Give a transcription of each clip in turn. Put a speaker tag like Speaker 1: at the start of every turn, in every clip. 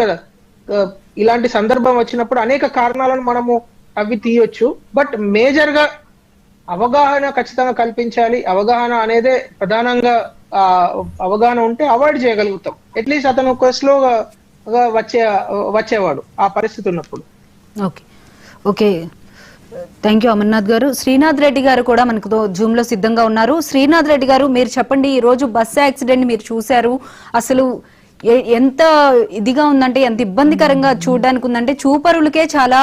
Speaker 1: కదా, ఇలాంటి సందర్భం వచ్చినప్పుడు అనేక కారణాలను మనము అవి తీయొచ్చు. బట్ మేజర్ గా అవగాహన ఖచ్చితంగా కల్పించాలి. అవగాహన అనేదే ప్రధానంగా అవగాహన ఉంటే అవాయిడ్ చేయగలుగుతాం. అట్లీస్ట్ అతను ఒక స్లోగా వచ్చేవాడు ఆ పరిస్థితి ఉన్నప్పుడు.
Speaker 2: Okay okay, thank you Amarnath గారు. శ్రీనాథ్ రెడ్డి గారు కూడా మనకు జూమ్ లో సిద్ధంగా ఉన్నారు. శ్రీనాథ్ రెడ్డి గారు, మీరు చెప్పండి, ఈ రోజు బస్సు యాక్సిడెంట్ మీరు చూశారు, అసలు ఎంత ఇదిగా ఉందంటే, ఎంత ఇబ్బందికరంగా చూడడానికి ఉందంటే, చూపరులకే చాలా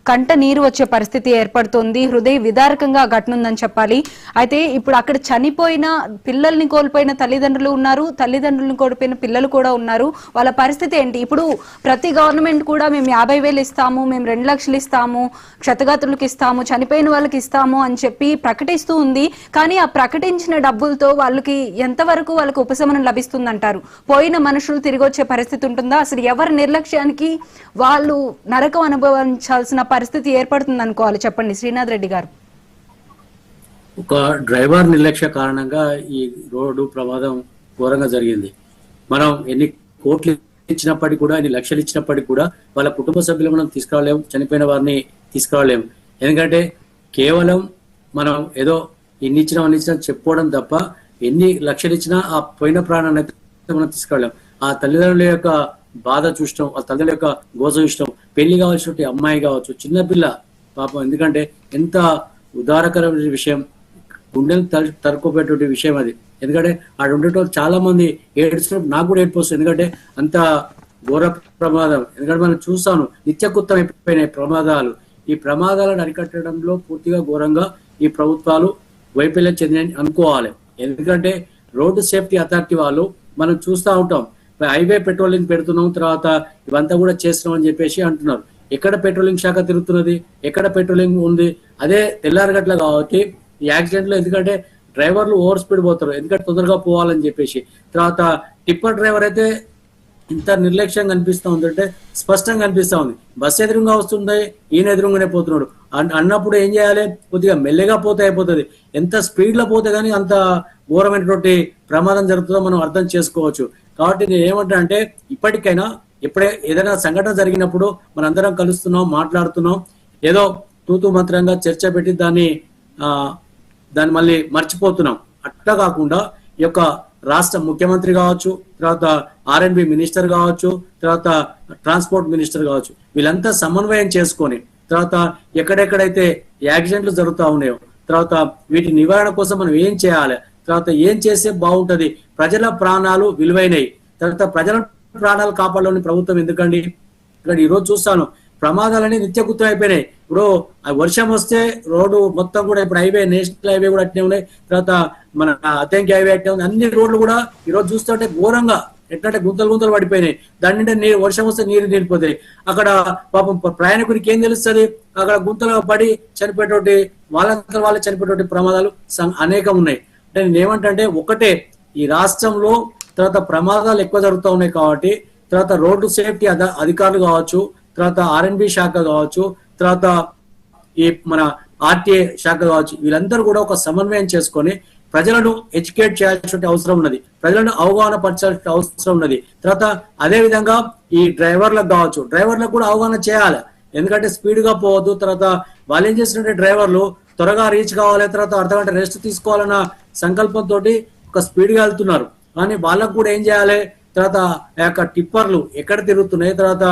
Speaker 2: కంట నీరు వచ్చే పరిస్థితి ఏర్పడుతోంది. హృదయ విదారకంగా ఘటన ఉందని చెప్పాలి. అయితే ఇప్పుడు అక్కడ చనిపోయిన పిల్లల్ని కోల్పోయిన తల్లిదండ్రులు ఉన్నారు, తల్లిదండ్రులను కోల్పోయిన పిల్లలు కూడా ఉన్నారు. వాళ్ళ పరిస్థితి ఏంటి? ఇప్పుడు ప్రతి గవర్నమెంట్ కూడా మేము 50,000 ఇస్తాము, మేము 2 లక్షలు ఇస్తాము, క్షతగాత్రులకు ఇస్తాము, చనిపోయిన వాళ్ళకి ఇస్తాము అని చెప్పి ప్రకటిస్తూ ఉంది. కానీ ఆ ప్రకటించిన డబ్బులతో వాళ్ళకి ఎంతవరకు వాళ్ళకి ఉపశమనం లభిస్తుందంటారు? పోయిన మనుషులు తిరిగి వచ్చే పరిస్థితి ఉంటుందా? అసలు ఎవరి నిర్లక్ష్యానికి వాళ్ళు నరకం అనుభవించాల్సిన పరిస్థితి ఏర్పడుతుంది అనుకోవాలి? చెప్పండి శ్రీనాథ్ రెడ్డి గారు.
Speaker 3: ఒక డ్రైవర్ నిర్లక్ష్య కారణంగా ఈ రోడ్డు ప్రమాదం ఘోరంగా జరిగింది. మనం ఎన్ని కోట్లు ఇచ్చినప్పటికీ కూడా, ఎన్ని లక్షలు ఇచ్చినప్పటికీ కూడా వాళ్ళ కుటుంబ సభ్యులు మనం తీసుకురాలేము, చనిపోయిన వారిని తీసుకురాలేము. ఎందుకంటే కేవలం మనం ఏదో ఎన్ని ఇచ్చినా అన్ని ఇచ్చినా చెప్పుకోవడం తప్ప, ఎన్ని లక్షలు ఇచ్చినా ఆ పోయిన ప్రాణాన్ని మనం తీసుకురాలేము. ఆ తల్లిదండ్రుల యొక్క బాధ చూడటం, ఆ తల్లిదండ్రుల యొక్క గోస చూడటం, పెళ్లి కావాల్సిన అమ్మాయి కావచ్చు, చిన్నపిల్ల పాపం, ఎందుకంటే ఎంత ఉదారకరమైన విషయం, గుండెలు తరుకోబెట్టే విషయం అది. ఎందుకంటే ఆడ ఉండేటోళ్ళు చాలా మంది ఏడ్చినప్పుడు నాకు కూడా ఏడుపు వస్తుంది. ఎందుకంటే అంత ఘోర ప్రమాదం. ఎందుకంటే మనం చూస్తాను, నిత్యకృత్యం అయిపోయినాయి ప్రమాదాలు. ఈ ప్రమాదాలను అరికట్టడంలో పూర్తిగా ఘోరంగా ఈ ప్రభుత్వాలు వైఫల్యం చెందినని అనుకోవాలి. ఎందుకంటే రోడ్డు సేఫ్టీ అథారిటీ వాళ్ళు మనం చూస్తూ ఉంటాం, హైవే పెట్రోలింగ్ పెడుతున్నాం, తర్వాత ఇవంతా కూడా చేస్తున్నాం అని చెప్పేసి అంటున్నారు. ఎక్కడ పెట్రోలింగ్ శాఖ తిరుగుతున్నది? ఎక్కడ పెట్రోలింగ్ ఉంది? అదే తెల్లారగట్ల కాబట్టి ఈ యాక్సిడెంట్ లో, ఎందుకంటే డ్రైవర్లు ఓవర్ స్పీడ్ పోతారు, ఎందుకంటే తొందరగా పోవాలని చెప్పేసి. తర్వాత టిప్పర్ డ్రైవర్ అయితే ఇంత నిర్లక్ష్యంగా అనిపిస్తూ ఉందంటే స్పష్టంగా అనిపిస్తూ ఉంది. బస్సు ఎదురుగా వస్తుంది, ఈయన ఎదురుగానే పోతున్నాడు అన్నప్పుడు ఏం చేయాలి? కొద్దిగా మెల్లగా పోతే అయిపోతుంది. ఎంత స్పీడ్ లో పోతే కానీ అంత ఘోరమైనటువంటి ప్రమాదం జరుగుతుందో మనం అర్థం చేసుకోవచ్చు. కాబట్టి నేను ఏమంటా అంటే, ఇప్పటికైనా ఎప్పుడే ఏదైనా సంఘటన జరిగినప్పుడు మనందరం కలుస్తున్నాం, మాట్లాడుతున్నాం, ఏదో తూతూ మంత్రంగా చర్చ పెట్టి దాన్ని మళ్ళీ మర్చిపోతున్నాం. అట్లా కాకుండా ఈ యొక్క రాష్ట్ర ముఖ్యమంత్రి కావచ్చు, తర్వాత R&B మినిస్టర్ కావచ్చు, తర్వాత ట్రాన్స్పోర్ట్ మినిస్టర్ కావచ్చు, వీళ్ళంతా సమన్వయం చేసుకొని, తర్వాత ఎక్కడెక్కడైతే యాక్సిడెంట్లు జరుగుతూ ఉన్నాయో, తర్వాత వీటి నివారణ కోసం మనం ఏం చేయాలి, తర్వాత ఏం చేస్తే బాగుంటది, ప్రజల ప్రాణాలు విలువైనవి, తర్వాత ప్రజల ప్రాణాలు కాపాడాలని ప్రభుత్వం ఎందుకండి? ఇక్కడ ఈరోజు చూస్తాను, ప్రమాదాలన్నీ నిత్యకృత్యం అయిపోయినాయి. ఇప్పుడు వర్షం వస్తే రోడ్డు మొత్తం కూడా, ఇప్పుడు హైవే, నేషనల్ హైవే కూడా అట్నే ఉన్నాయి, తర్వాత మన అతెంకి హైవే అట్నే ఉంది. అన్ని రోడ్లు కూడా ఈరోజు చూస్తుంటే ఘోరంగా ఎట్లంటే గుంతలు పడిపోయినాయి. దాని నిండా నీరు, వర్షం వస్తే నీరు నిండిపోతాయి. అక్కడ పాపం ప్రయాణికుడికి ఏం తెలుస్తుంది? అక్కడ గుంతలు పడి చనిపోయేటువంటి, వాళ్ళంతా వాళ్ళే చనిపోయేటువంటి ప్రమాదాలు అనేకం ఉన్నాయి. అంటే నేను ఏమంటే, ఒకటే ఈ రాష్ట్రంలో తర్వాత ప్రమాదాలు ఎక్కువ జరుగుతూ ఉన్నాయి కాబట్టి, తర్వాత రోడ్డు సేఫ్టీ అధికారులు కావచ్చు, తర్వాత R&B శాఖ కావచ్చు, తర్వాత ఈ మన RTA శాఖ కావచ్చు, వీళ్ళందరూ కూడా ఒక సమన్వయం చేసుకొని ప్రజలను ఎడ్యుకేట్ చేయాల్సిన అవసరం ఉన్నది, ప్రజలను అవగాహన పరచాల్సిన అవసరం ఉన్నది. తర్వాత అదే విధంగా ఈ డ్రైవర్లకు కావచ్చు, డ్రైవర్లకు కూడా అవగాహన చేయాలి. ఎందుకంటే స్పీడ్ గా పోవద్దు. తర్వాత వాళ్ళు ఏం చేసినట్టే, డ్రైవర్లు త్వరగా రీచ్ కావాలి, తర్వాత అర్ధగంట రెస్ట్ తీసుకోవాలన్న సంకల్పంతో ఒక స్పీడ్ గా వెళ్తున్నారు. కానీ వాళ్ళకు కూడా ఏం చేయాలి? తర్వాత ఆ యొక్క టిప్పర్లు ఎక్కడ తిరుగుతున్నాయి, తర్వాత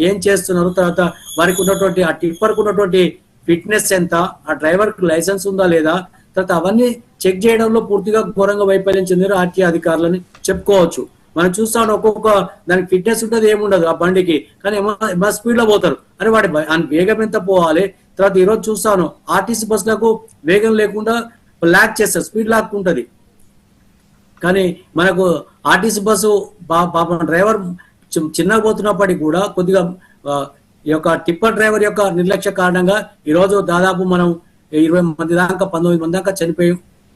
Speaker 3: ఏం చేస్తున్నారు, తర్వాత వారికి ఉన్నటువంటి ఆ టిప్పర్కు ఉన్నటువంటి ఫిట్నెస్ ఎంత, ఆ డ్రైవర్ కు లైసెన్స్ ఉందా లేదా, తర్వాత అవన్నీ చెక్ చేయడంలో పూర్తిగా ఘోరంగా వైఫల్యం చెందిన RTA అధికారులని చెప్పుకోవచ్చు. మనం చూస్తాం, ఒక్కొక్క దానికి ఫిట్నెస్ ఉంటుంది, ఏముండదు ఆ బండికి, కానీ ఏమో స్పీడ్ లో పోతారు. అని వాడి వేగం ఎంత పోవాలి? తర్వాత ఈరోజు చూస్తాను, RTC బస్సులకు వేగం లేకుండా లాక్ చేస్తారు, స్పీడ్ లాక్ ఉంటుంది. కానీ మనకు RTC బస్సు పాపం డ్రైవర్ చిన్నగా పోతున్నప్పటికీ కూడా కొద్దిగా ఈ యొక్క టిప్పర్ డ్రైవర్ యొక్క నిర్లక్ష్య కారణంగా ఈరోజు దాదాపు మనం 20 మంది దాకా, 19 మంది దాకా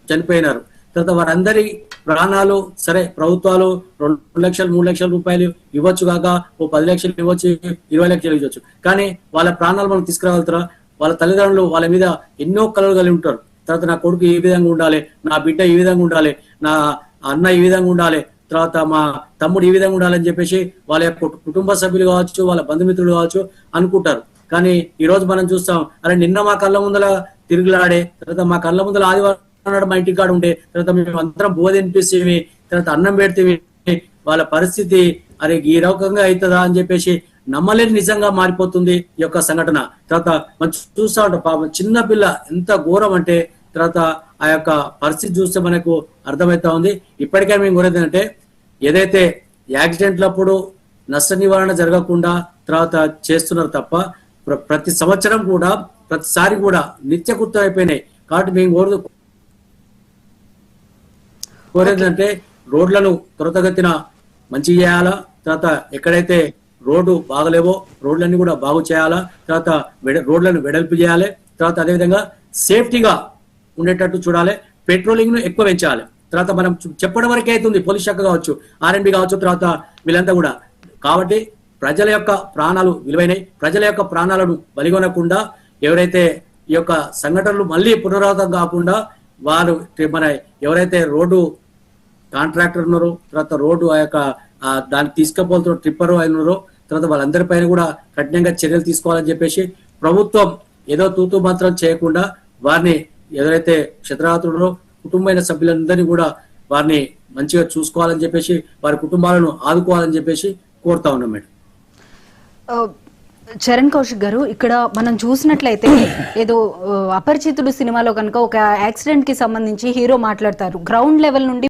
Speaker 3: చనిపోయినారు. తర్వాత వారందరి ప్రాణాలు సరే ప్రభుత్వాలు 2 లక్షలు 3 లక్షల రూపాయలు ఇవ్వచ్చు కాక, ఓ 10 లక్షలు ఇవ్వచ్చు, 20 లక్షలు ఇవ్వచ్చు. కానీ వాళ్ళ ప్రాణాలు మనం తీసుకురాగలుగుతారా? వాళ్ళ తల్లిదండ్రులు వాళ్ళ మీద ఎన్నో కలలు కలిగి ఉంటారు. తర్వాత నా కొడుకు ఈ విధంగా ఉండాలి, నా బిడ్డ ఈ విధంగా ఉండాలి, నా అన్న ఈ విధంగా ఉండాలి, తర్వాత మా తమ్ముడు ఈ విధంగా ఉండాలని చెప్పేసి వాళ్ళ యొక్క కుటుంబ సభ్యులు కావచ్చు, వాళ్ళ బంధుమిత్రులు కావచ్చు అనుకుంటారు. కానీ ఈ రోజు మనం చూస్తాం, అరే నిన్న మా కళ్ళ ముందల తిరుగులాడే, తర్వాత మా కళ్ళ ముందల ఆదివారం నాడు మా ఇంటి కాడ ఉండే, తర్వాత మేము అందరం బోధ తినిపిస్తేవి, తర్వాత అన్నం పెడితే వాళ్ళ పరిస్థితి అరే ఈ రకంగా అవుతుందా అని చెప్పేసి నమ్మలేని నిజంగా మారిపోతుంది ఈ యొక్క సంఘటన. తర్వాత మనం చూస్తా ఉంటాం పాపం చిన్న పిల్ల ఎంత ఘోరం అంటే, తర్వాత ఆ యొక్క పరిస్థితి చూస్తే మనకు అర్థమవుతా ఉంది. ఇప్పటికే మేము కోరేది ఏంటంటే, ఏదైతే యాక్సిడెంట్లప్పుడు నష్ట నివారణ జరగకుండా తర్వాత చేస్తున్నారు తప్ప ప్రతి సంవత్సరం కూడా ప్రతిసారి కూడా నిత్యకృత్యం అయిపోయినాయి. కాబట్టి మేము కోరేదంటే రోడ్లను త్వరితగతిన మంచి చేయాలా, తర్వాత ఎక్కడైతే రోడ్డు బాగలేవో రోడ్లన్నీ కూడా బాగు చేయాలా, తర్వాత రోడ్లను వెడల్పు చేయాలి, తర్వాత అదేవిధంగా సేఫ్టీగా ఉండేటట్టు చూడాలి, పెట్రోలింగ్ ను ఎక్కువ పెంచాలి. తర్వాత మనం చెప్పడం వరకే అవుతుంది, పోలీస్ శాఖ కావచ్చు, ఆర్ఎంబి కావచ్చు, తర్వాత వీళ్ళంతా కూడా. కాబట్టి ప్రజల యొక్క ప్రాణాలు విలువైనవి, ప్రజల యొక్క ప్రాణాలను బలిగొనకుండా ఎవరైతే ఈ యొక్క సంఘటనలు మళ్ళీ పునరావృతం కాకుండా వారు మన ఎవరైతే రోడ్డు కాంట్రాక్టర్ ఉన్నారో, తర్వాత రోడ్డు ఆ యొక్క దాన్ని తీసుకుపోతున్న ట్రిప్పర్ అయినారో, తర్వాత వాళ్ళందరిపైన కూడా కఠినంగా చర్యలు తీసుకోవాలని చెప్పేసి ప్రభుత్వం ఏదో తూతూ మాత్రం చేయకుండా వారిని ఎవరైతే క్షతగాత్రుడో కుటుంబమైన సభ్యులందరినీ కూడా వారిని మంచిగా చూసుకోవాలని చెప్పేసి వారి కుటుంబాలను ఆదుకోవాలని చెప్పేసి కోరుతా ఉన్నాం మేడం.
Speaker 2: చరణ్ కౌశిక్ గారు, ఇక్కడ మనం చూసినట్లయితే ఏదో అపరిచితుడు సినిమాలో కనుక ఒక యాక్సిడెంట్ కి సంబంధించి హీరో మాట్లాడతారు, గ్రౌండ్ లెవెల్ నుండి